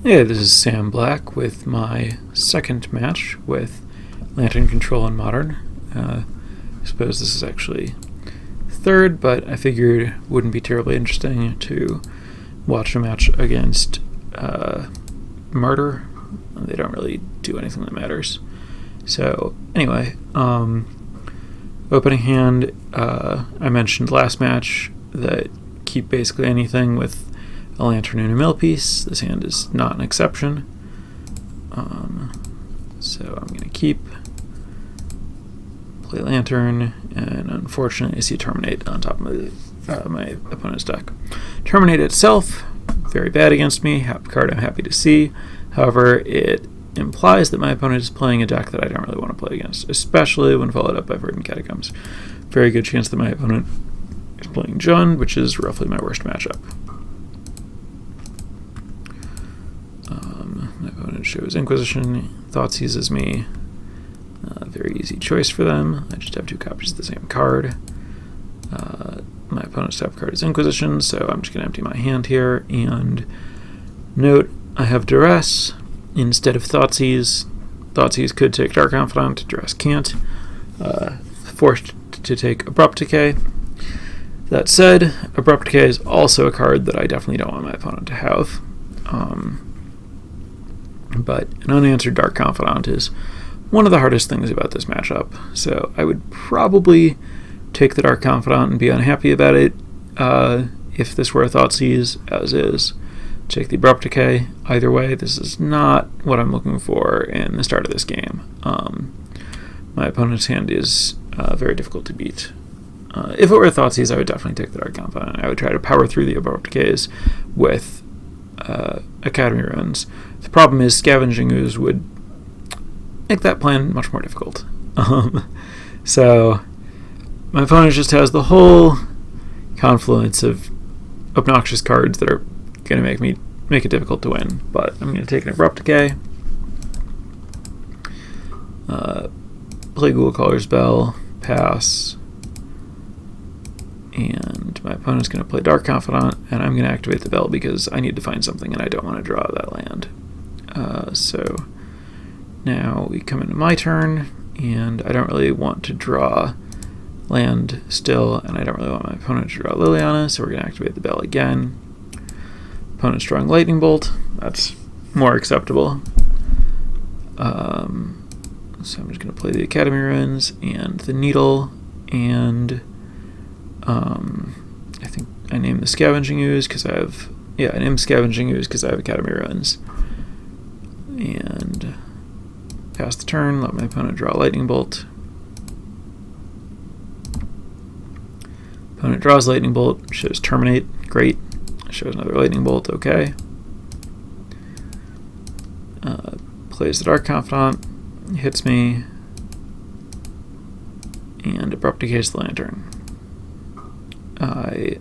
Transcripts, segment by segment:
Hey, this is Sam Black with my second match with Lantern Control in Modern. I suppose this is actually third, but I figured it wouldn't be terribly interesting to watch a match against Murder. They don't really do anything that matters. So, anyway, opening hand, I mentioned last match that keep basically anything with a lantern and a mill piece. This hand is not an exception. So I'm going to keep, play lantern, and unfortunately I see terminate on top of my opponent's deck. Terminate itself, very bad against me, card I'm happy to see. However, it implies that my opponent is playing a deck that I don't really want to play against, especially when followed up by Verdant Catacombs. Very good chance that my opponent is playing Jund, which is roughly my worst matchup. My opponent shows Inquisition, Thoughtseize as me. Very easy choice for them. I just have two copies of the same card. My opponent's top card is Inquisition, so I'm just going to empty my hand here. And note, I have Duress instead of Thoughtseize. Thoughtseizes could take Dark Confidant, Duress can't. Forced to take Abrupt Decay. That said, Abrupt Decay is also a card that I definitely don't want my opponent to have. But an unanswered Dark Confidant is one of the hardest things about this matchup, so I would probably take the Dark Confidant and be unhappy about it if this were a Thoughtseize, as is. Take the Abrupt Decay. Either way, this is not what I'm looking for in the start of this game. My opponent's hand is very difficult to beat. If it were a Thoughtseize, I would definitely take the Dark Confidant. I would try to power through the Abrupt Decays with Academy Ruins. The problem is Scavenging Ooze would make that plan much more difficult. So my opponent just has the whole confluence of obnoxious cards that are going to make it difficult to win. But I'm going to take an Abrupt Decay, play Ghoul-Caller's Bell, pass, and my opponent's going to play Dark Confidant, and I'm going to activate the Bell because I need to find something and I don't want to draw that land. So now we come into my turn, and I don't really want to draw land still, and I don't really want my opponent to draw Liliana, so we're going to activate the Bell again. Opponent's drawing Lightning Bolt. That's more acceptable. So I'm just going to play the Academy Ruins and the Needle, and I think I named the Scavenging Ooze because I have... Yeah, I named Scavenging Ooze because I have Academy Ruins. And pass the turn, let my opponent draw a Lightning Bolt. Opponent draws Lightning Bolt, shows Terminate, great. Shows another Lightning Bolt, okay. Plays the Dark Confidant, hits me, and Abrupt Decays the Lantern. I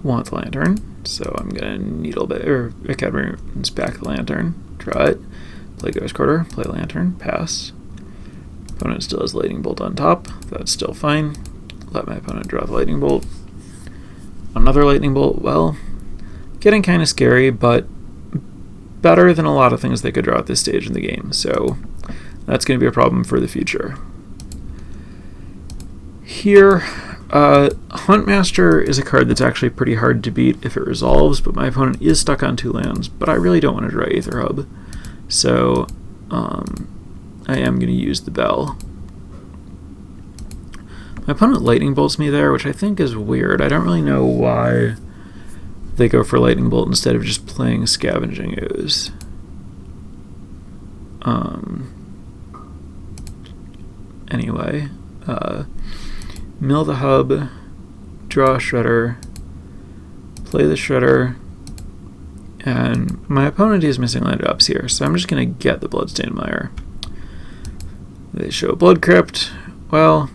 want the Lantern, so I'm going to Needle or Academy Ruins back the Lantern, draw it, play Ghost Quarter, play Lantern, pass. Opponent still has Lightning Bolt on top, that's still fine. Let my opponent draw the Lightning Bolt. Another Lightning Bolt, well, getting kind of scary, but better than a lot of things they could draw at this stage in the game, so that's going to be a problem for the future. Here, Huntmaster is a card that's actually pretty hard to beat if it resolves, but my opponent is stuck on 2 lands, but I really don't want to draw Aether Hub, so I am going to use the Bell. My opponent Lightning Bolts me there, which I think is weird. I don't really know why they go for Lightning Bolt instead of just playing Scavenging Ooze. Anyway, mill the hub, draw a Shredder, play the Shredder, and my opponent is missing land drops here, so I'm just going to get the Bloodstained Mire. They show a Blood Crypt. Well,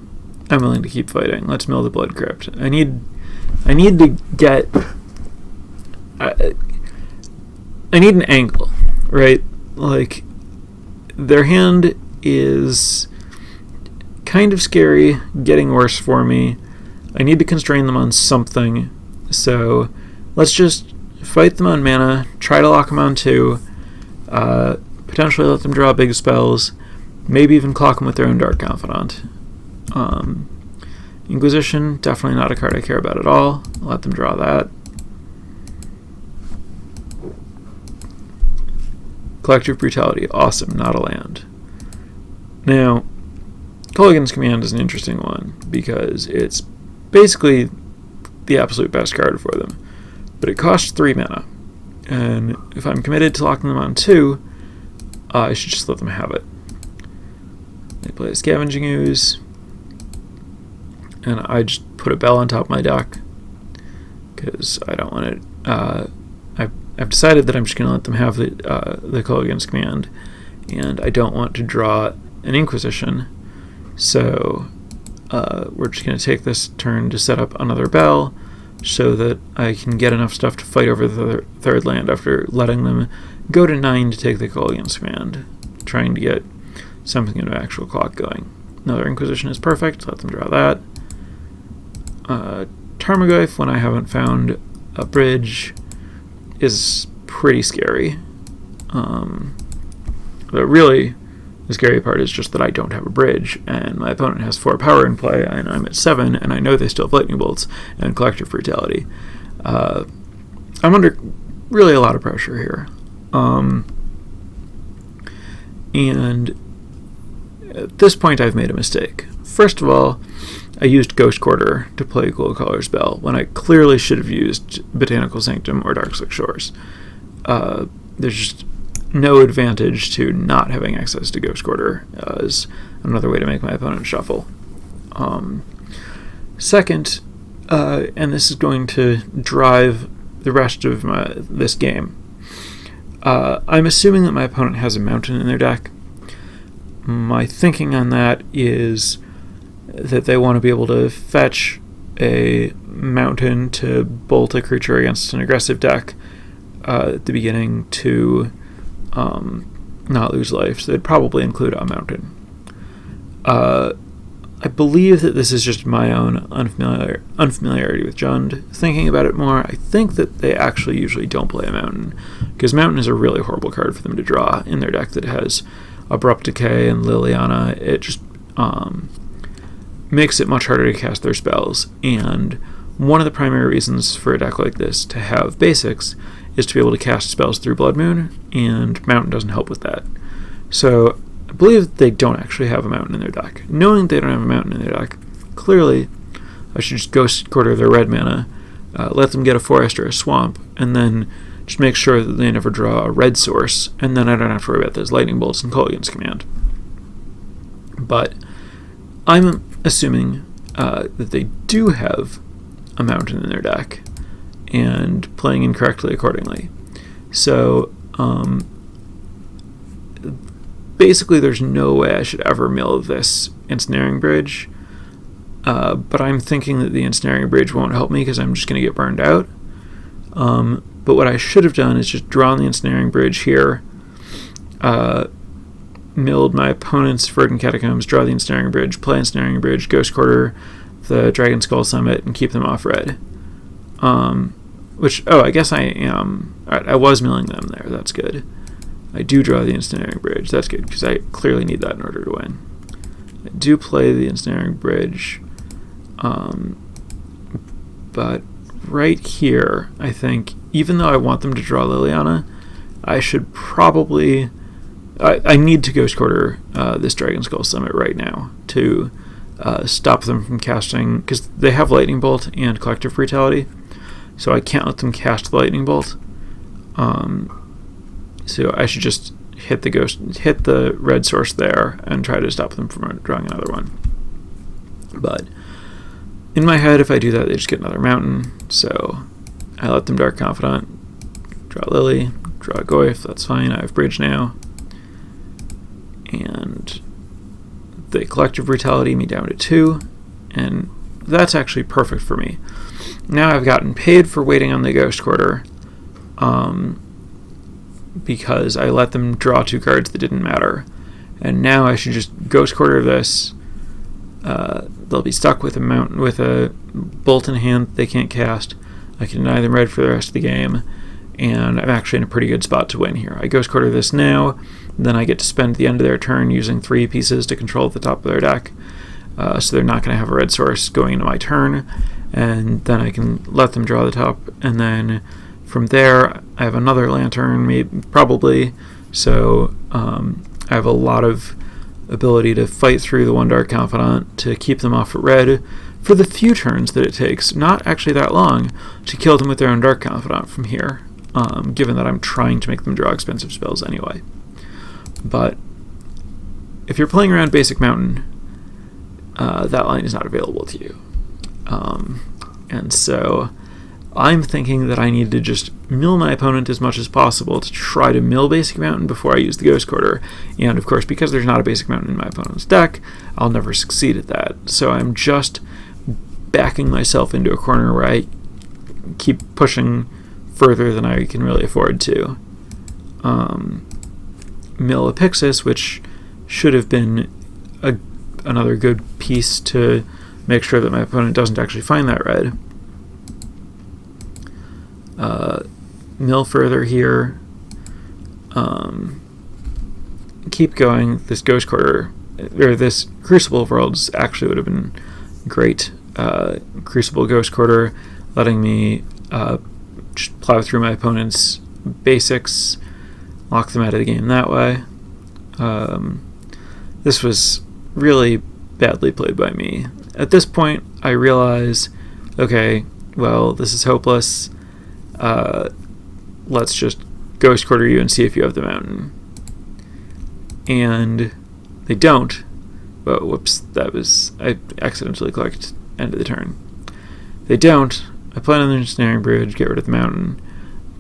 I'm willing to keep fighting. Let's mill the Blood Crypt. I need to get... I need an angle, right? Like, their hand is kind of scary, getting worse for me. I need to constrain them on something, so let's just fight them on mana, try to lock them on 2, Potentially let them draw big spells, maybe even clock them with their own Dark Confidant. Inquisition, definitely not a card I care about at all. Let them draw that. Collective Brutality, awesome, not a land. Now, Kolaghan's Command is an interesting one because it's basically the absolute best card for them, but it costs 3 mana, and if I'm committed to locking them on 2, I should just let them have it. They play a Scavenging Ooze, and I just put a Bell on top of my deck because I don't want it. I've decided that I'm just going to let them have the Kolaghan's Command, and I don't want to draw an Inquisition, so we're just going to take this turn to set up another Bell so that I can get enough stuff to fight over the third land after letting them go to 9 to take the Kolaghan's Command, trying to get something into actual clock going. Another Inquisition is perfect, let them draw that. Tarmogoyf, when I haven't found a bridge, is pretty scary. But really, the scary part is just that I don't have a bridge, and my opponent has 4 power in play, and I'm at 7, and I know they still have Lightning Bolts and Collective Brutality. I'm under really a lot of pressure here. And at this point, I've made a mistake. First of all, I used Ghost Quarter to play Cool Color's Bell when I clearly should have used Botanical Sanctum or Darkslick Shores. There's just no advantage to not having access to Ghost Quarter as another way to make my opponent shuffle. Second, and this is going to drive the rest of this game, I'm assuming that my opponent has a mountain in their deck. My thinking on that is that they want to be able to fetch a mountain to bolt a creature against an aggressive deck at the beginning to not lose life, so they'd probably include a mountain. I believe that this is just my own unfamiliarity with Jund. Thinking about it more, I think that they actually usually don't play a mountain, because mountain is a really horrible card for them to draw in their deck that has Abrupt Decay and Liliana. It just makes it much harder to cast their spells, and one of the primary reasons for a deck like this to have basics is to be able to cast spells through Blood Moon, and Mountain doesn't help with that. So I believe they don't actually have a Mountain in their deck. Knowing they don't have a Mountain in their deck, clearly I should just Ghost Quarter their red mana, let them get a forest or a swamp, and then just make sure that they never draw a red source, and then I don't have to worry about those Lightning Bolts and Kolaghan's Command. But I'm assuming that they do have a mountain in their deck and playing incorrectly accordingly. So basically there's no way I should ever mill this Ensnaring Bridge, but I'm thinking that the Ensnaring Bridge won't help me because I'm just going to get burned out. But what I should have done is just drawn the Ensnaring Bridge here, milled my opponent's Verdant Catacombs, draw the Ensnaring Bridge, play Ensnaring Bridge, Ghost Quarter the Dragon Skull Summit, and keep them off red. I guess I am. Alright, I was milling them there. That's good. I do draw the Ensnaring Bridge. That's good, because I clearly need that in order to win. I do play the Ensnaring Bridge. But right here, I think, even though I want them to draw Liliana, I should probably... I need to Ghost Quarter this Dragon Skull Summit right now to stop them from casting, because they have Lightning Bolt and Collective Brutality, so I can't let them cast the Lightning Bolt. So I should just hit the red source there and try to stop them from drawing another one. But in my head, if I do that, they just get another mountain, so I let them Dark Confidant, draw Lily, draw Goyf, that's fine, I have bridge now. And the Collective Brutality me down to 2, and that's actually perfect for me. Now I've gotten paid for waiting on the Ghost Quarter, because I let them draw 2 cards that didn't matter, and now I should just Ghost Quarter this. They'll be stuck with a bolt in hand they can't cast. I can deny them red for the rest of the game, and I'm actually in a pretty good spot to win here. I Ghost Quarter this now, then I get to spend the end of their turn using 3 pieces to control the top of their deck, so they're not going to have a red source going into my turn, and then I can let them draw the top, and then from there I have another Lantern, probably, so I have a lot of ability to fight through the 1 Dark Confidant to keep them off at red for the few turns that it takes, not actually that long, to kill them with their own Dark Confidant from here, given that I'm trying to make them draw expensive spells anyway. But if you're playing around Basic Mountain, that line is not available to you. And so I'm thinking that I need to just mill my opponent as much as possible to try to mill Basic Mountain before I use the Ghost Quarter. And of course, because there's not a Basic Mountain in my opponent's deck, I'll never succeed at that. So I'm just backing myself into a corner where I keep pushing further than I can really afford to. Mill a Pixis, which should have been another good piece to make sure that my opponent doesn't actually find that red. Mill further here. Keep going. This Ghost Quarter, or this Crucible of Worlds actually would have been great. Crucible Ghost Quarter, letting me just plow through my opponent's basics, lock them out of the game that way. This was really badly played by me. At this point, I realize, okay, well, this is hopeless. Let's just Ghost Quarter you and see if you have the mountain. And they don't. But whoops, I accidentally clicked end of the turn. They don't. I plan on the Ensnaring Bridge, get rid of the mountain.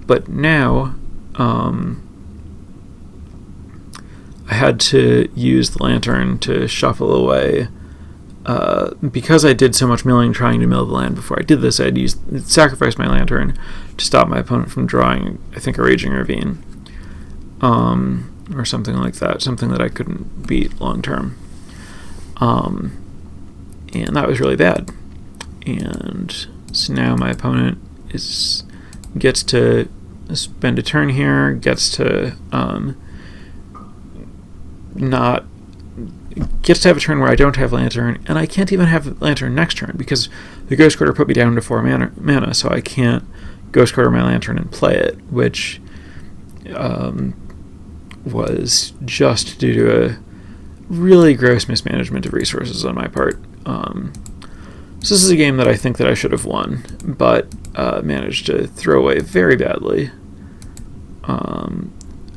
But now, I had to use the Lantern to shuffle away. Because I did so much milling trying to mill the land before I did this, I had to sacrifice my Lantern to stop my opponent from drawing, I think, a Raging Ravine. Or something like that, something that I couldn't beat long term. And that was really bad. And so now my opponent gets to spend a turn here, gets to gets to have a turn where I don't have Lantern, and I can't even have Lantern next turn because the Ghost Quarter put me down to 4 mana, so I can't Ghost Quarter my Lantern and play it, which was just due to a really gross mismanagement of resources on my part. So this is a game that I think that I should have won, but managed to throw away very badly.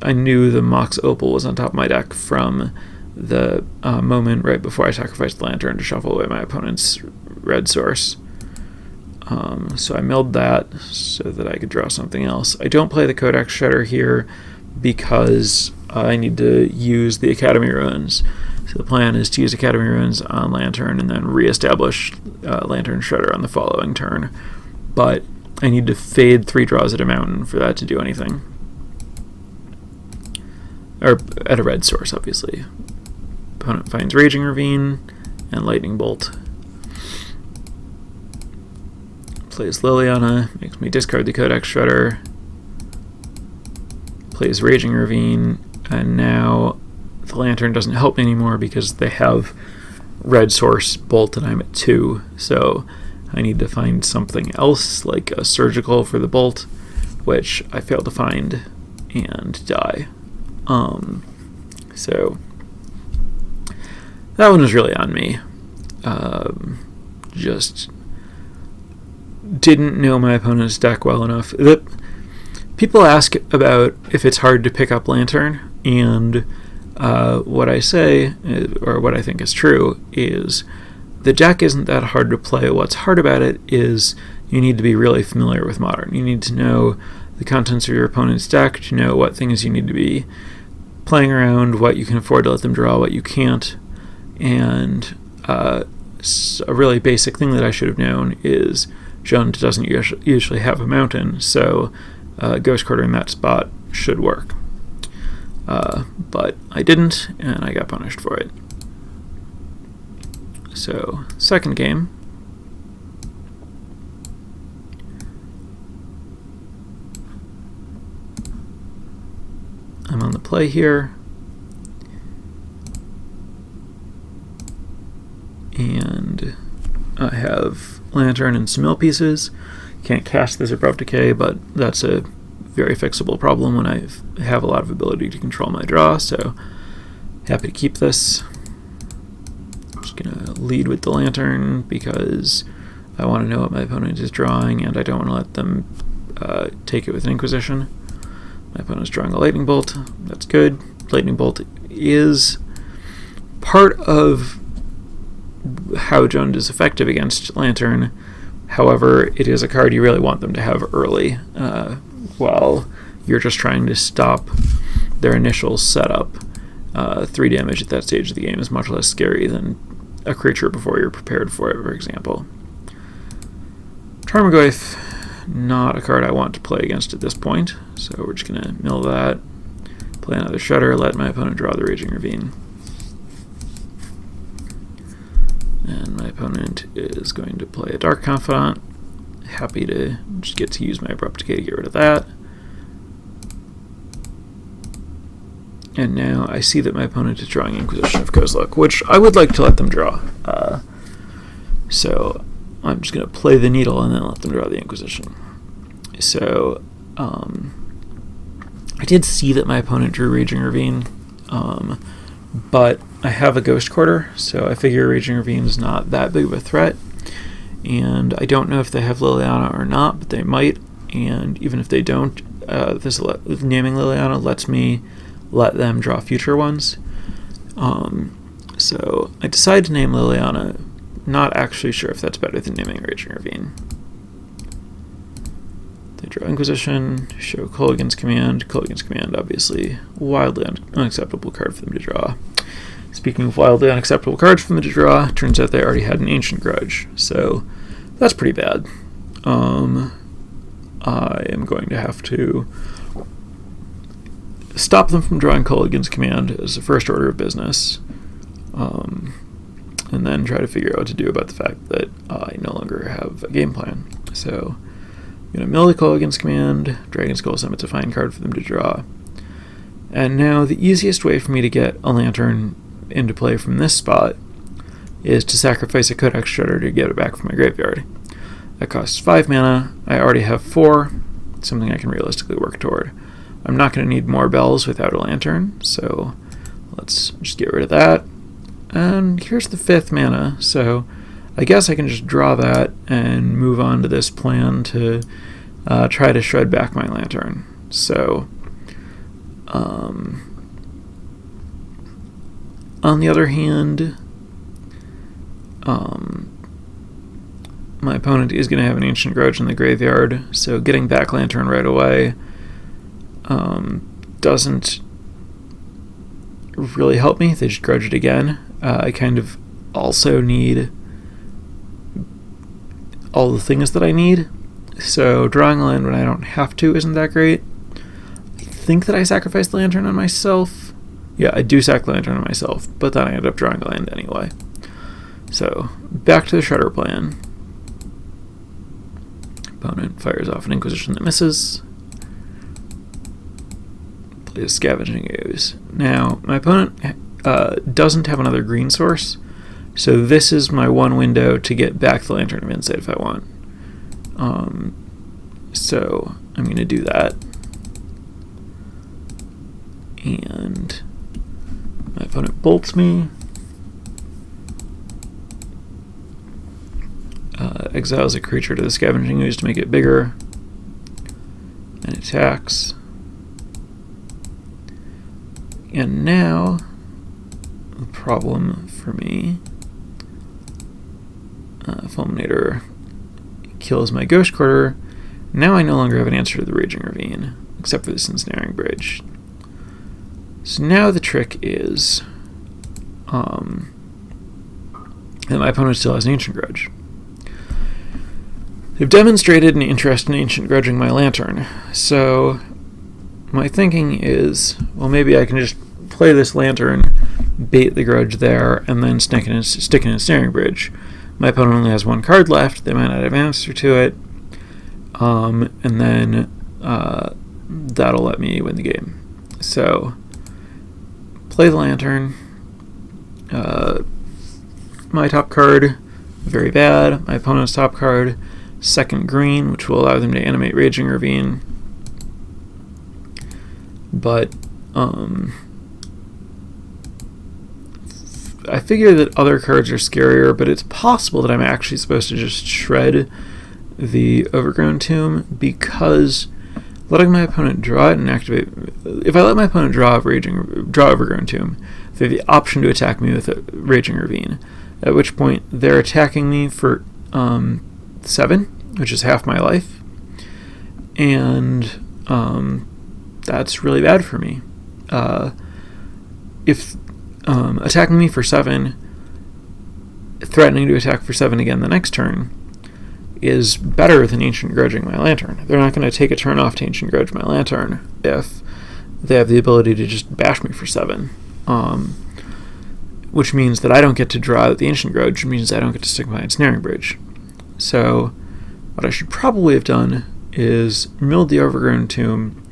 I knew the Mox Opal was on top of my deck from the moment right before I sacrificed the Lantern to shuffle away my opponent's red source. So I milled that so that I could draw something else. I don't play the Codex Shredder here because I need to use the Academy Ruins. So the plan is to use Academy Ruins on Lantern and then reestablish Lantern Shredder on the following turn. But I need to fade 3 draws at a mountain for that to do anything. Or at a red source, obviously. Opponent finds Raging Ravine and Lightning Bolt. Plays Liliana, makes me discard the Codex Shredder. Plays Raging Ravine, and now the Lantern doesn't help me anymore because they have red source Bolt and I'm at 2, so I need to find something else, like a Surgical for the Bolt, which I failed to find, and die. So that one was really on me. Just didn't know my opponent's deck well enough. People ask about if it's hard to pick up Lantern, and what I say, or what I think is true, is the deck isn't that hard to play. What's hard about it is you need to be really familiar with Modern. You need to know the contents of your opponent's deck, to know what things you need to be playing around, what you can afford to let them draw, what you can't. And a really basic thing that I should have known is Jund doesn't usually have a mountain, so Ghost Quarter in that spot should work. But I didn't, and I got punished for it. So, second game. play here. And I have Lantern and some mill pieces. Can't cast this Abrupt Decay, but that's a very fixable problem when I have a lot of ability to control my draw, so happy to keep this. I'm just going to lead with the Lantern because I want to know what my opponent is drawing, and I don't want to let them take it with an Inquisition. My opponent's drawing a Lightning Bolt. That's good. Lightning Bolt is part of how Jones is effective against Lantern. However, it is a card you really want them to have early, while you're just trying to stop their initial setup. 3 damage at that stage of the game is much less scary than a creature before you're prepared for it, for example. Tarmogoyf, not a card I want to play against at this point, so we're just going to mill that, play another Shudder, let my opponent draw the Raging Ravine. And my opponent is going to play a Dark Confidant. Happy to just get to use my Abrupt Decay to get rid of that. And now I see that my opponent is drawing Inquisition of Kozilek, which I would like to let them draw. So I'm just going to play the Needle and then let them draw the Inquisition. So I did see that my opponent drew Raging Ravine, but I have a Ghost Quarter, so I figure Raging Ravine is not that big of a threat. And I don't know if they have Liliana or not, but they might. And even if they don't, naming Liliana lets me let them draw future ones. So I decided to name Liliana, not actually sure if that's better than naming Raging Ravine. They draw Inquisition, show Culligan's Command. Culligan's Command, obviously, wildly unacceptable card for them to draw. Speaking of wildly unacceptable cards for them to draw, turns out they already had an Ancient Grudge, so that's pretty bad. I am going to have to stop them from drawing Culligan's Command as a first order of business, and then try to figure out what to do about the fact that I no longer have a game plan. So I'm going to mill the Culligan's Command, Dragon Skull Summit's a fine card for them to draw. And now the easiest way for me to get a Lantern into play from this spot is to sacrifice a Codex Shredder to get it back from my graveyard. That costs 5 mana. I already have 4, something I can realistically work toward. I'm not going to need more bells without a Lantern, so let's just get rid of that. And here's the 5th mana, so I guess I can just draw that and move on to this plan to try to shred back my Lantern. So on the other hand, my opponent is going to have an Ancient Grudge in the graveyard, so getting back Lantern right away doesn't really help me. They just grudge it again. I kind of also need all the things that I need, so drawing a land when I don't have to isn't that great. I think that I sacrificed the Lantern on myself. Yeah, I do sack the Lantern on myself, but then I end up drawing a land anyway. So, back to the Shredder plan. Opponent fires off an Inquisition that misses. Plays Scavenging Ooze. Now, my opponent doesn't have another green source, so this is my one window to get back the Lantern of Insight if I want. So, I'm going to do that. And my opponent bolts me. Exiles a creature to the Scavenging Ooze to make it bigger. And attacks. And now, the problem for me, Fulminator kills my Ghost Quarter. Now I no longer have an answer to the Raging Ravine, except for this Ensnaring Bridge. So now the trick is that my opponent still has an Ancient Grudge. They've demonstrated an interest in Ancient Grudging my Lantern, so my thinking is, well, maybe I can just play this Lantern, bait the Grudge there, and then stick in a Ensnaring Bridge. My opponent only has 1 card left, they might not have an answer to it, and then that'll let me win the game. So play the Lantern. My top card, very bad. My opponent's top card, second green, which will allow them to animate Raging Ravine. But I figure that other cards are scarier, but it's possible that I'm actually supposed to just shred the Overgrown Tomb, because letting my opponent draw it and activate... If I let my opponent draw Overgrown Tomb, they have the option to attack me with a Raging Ravine, at which point they're attacking me for 7, which is half my life, and that's really bad for me. If attacking me for 7, threatening to attack for 7 again the next turn, is better than Ancient Grudging my Lantern. They're not going to take a turn off to Ancient Grudge my Lantern if they have the ability to just bash me for 7. Which means that I don't get to draw the Ancient Grudge, which means I don't get to stick my Ensnaring Bridge. So what I should probably have done is milled the Overgrown Tomb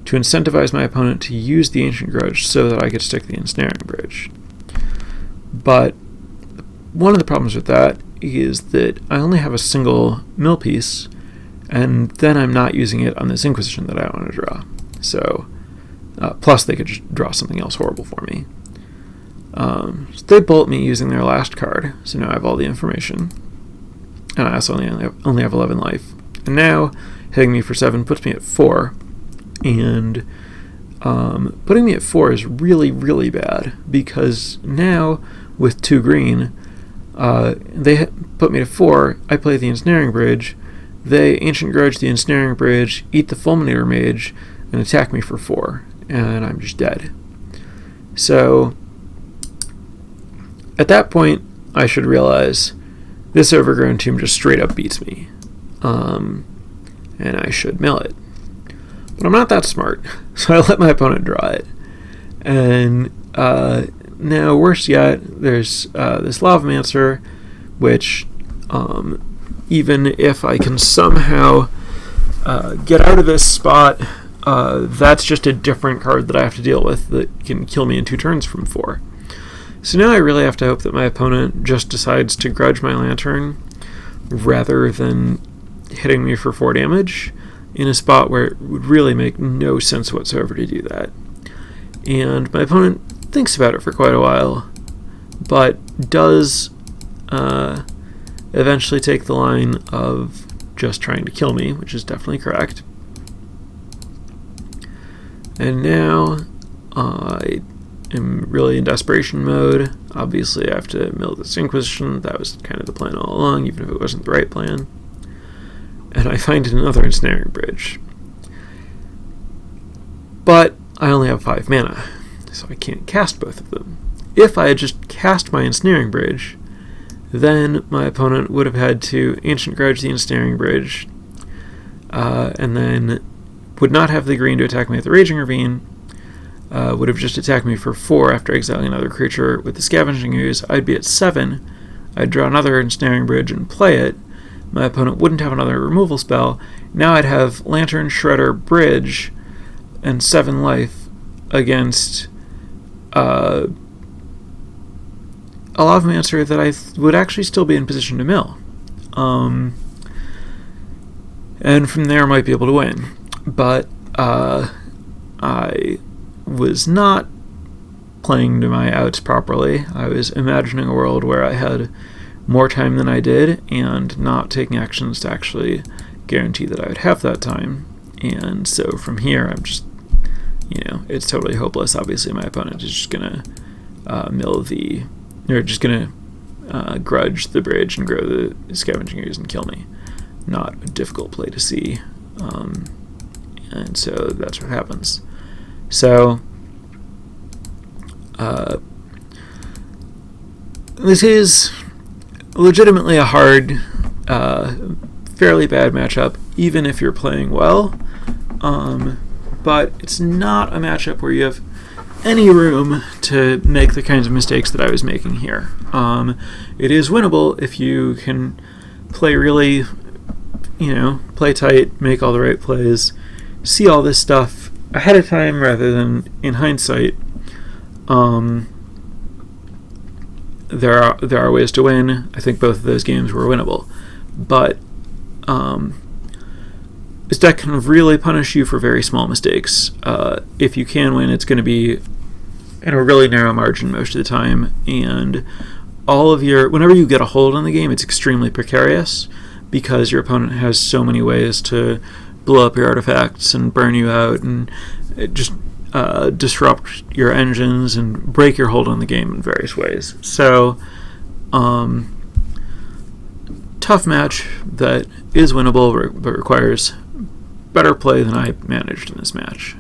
to incentivize my opponent to use the Ancient Grudge so that I could stick the Ensnaring Bridge. But one of the problems with that is that I only have a single mill piece, and then I'm not using it on this Inquisition that I want to draw. So, plus they could just draw something else horrible for me. So they bolt me using their last card, so now I have all the information. And I also only have 11 life. And now, hitting me for 7 puts me at 4. And putting me at 4 is really, really bad, because now, with 2 green, they put me to 4, I play the Ensnaring Bridge, they Ancient Grudge the Ensnaring Bridge, eat the Fulminator Mage, and attack me for 4, and I'm just dead. So, at that point, I should realize this Overgrown Tomb just straight up beats me, and I should mill it. But I'm not that smart, so I let my opponent draw it. And now, worse yet, there's this Lavamancer, which, even if I can somehow get out of this spot, that's just a different card that I have to deal with that can kill me in 2 turns from 4. So now I really have to hope that my opponent just decides to grudge my Lantern rather than hitting me for 4 damage in a spot where it would really make no sense whatsoever to do that. And my opponent thinks about it for quite a while, but does eventually take the line of just trying to kill me, which is definitely correct. And now I am really in desperation mode. Obviously I have to mill this Inquisition. That was kind of the plan all along, even if it wasn't the right plan. And I find another Ensnaring Bridge. But I only have 5 mana, so I can't cast both of them. If I had just cast my Ensnaring Bridge, then my opponent would have had to Ancient Grudge the Ensnaring Bridge, and then would not have the green to attack me with the Raging Ravine, would have just attacked me for 4 after exiling another creature with the Scavenging Ooze. I'd be at 7, I'd draw another Ensnaring Bridge and play it. My opponent wouldn't have another removal spell. Now I'd have Lantern, Shredder, Bridge, and 7 life against a Lavamancer that I would actually still be in position to mill. And from there I might be able to win. But I was not playing to my outs properly. I was imagining a world where I had more time than I did, and not taking actions to actually guarantee that I would have that time. And so from here, I'm just, it's totally hopeless. Obviously, my opponent is just gonna grudge the bridge and grow the Scavenging Ooze and kill me. Not a difficult play to see, and so that's what happens. So this is legitimately a hard, fairly bad matchup, even if you're playing well, but it's not a matchup where you have any room to make the kinds of mistakes that I was making here. It is winnable if you can play really, play tight, make all the right plays, see all this stuff ahead of time rather than in hindsight, There are ways to win. I think both of those games were winnable, but this deck can really punish you for very small mistakes. If you can win, it's going to be in a really narrow margin most of the time, and whenever you get a hold on the game, it's extremely precarious because your opponent has so many ways to blow up your artifacts and burn you out and just disrupt your engines and break your hold on the game in various ways. So, tough match that is winnable but requires better play than I managed in this match.